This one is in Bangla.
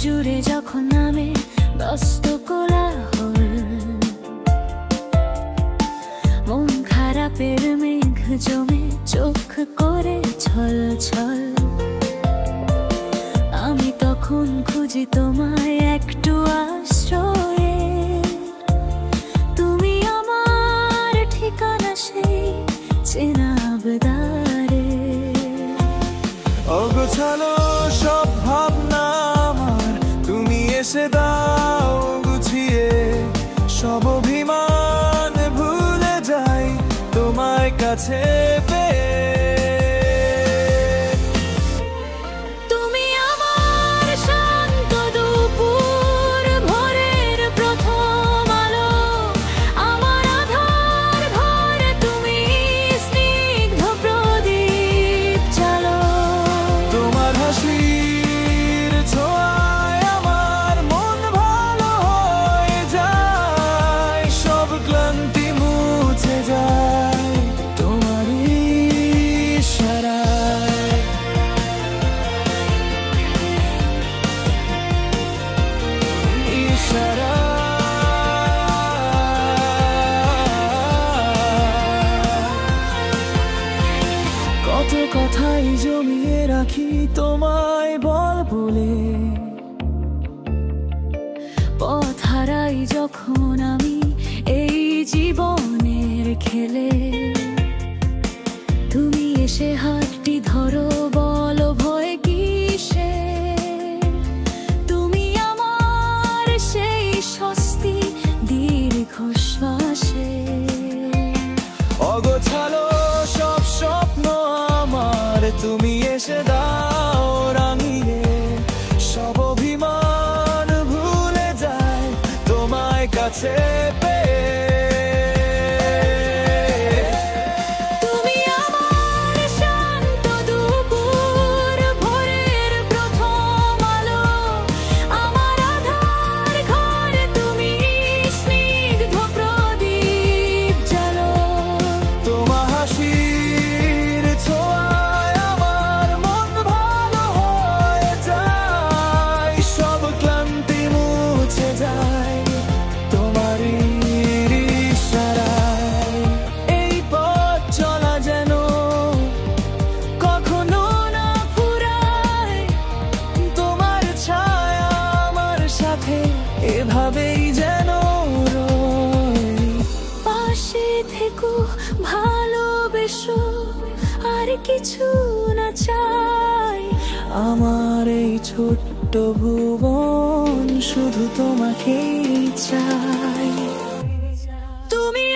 জুড়ে যখন নামে ব্যস্ত কোলাহল, মন খারাপের মেঘ জমে চোখ করে ছল ছল, আমি তখন খুঁজি তোমায় একটু আশ্রয়ে। তুমি আমার ঠিকানা সেই চেনা আবদারে। অগোছালো সব ভাবনা আমার তুমি এসে দাও গুছিয়ে, সব অভিমান ভুলে যাই তোমায় কাছে পেয়ে। কত কথাই জমিয়ে রাখি তোমায় বল বলে, পথ হারাই যখন আমি এই জীবনের খেলে। তুমি এসে হাতটি ধরো, বলো ভয় কিসে। তুমি আমার সেই স্বস্তি দীর্ঘশ্বাসে। অগোছালো সব স্বপ্ন আমার তুমি এসে দাও রাঙিয়ে, সব অভিমান ভুলে যায় তোমায় কাছে পেয়ে। এভাবেই যেন পাশে থেকো, ভালোবেসো, আর কিছু না চাই। আমার এই ছোট্ট ভুবন শুধু তোমাকেই চাই। তুমি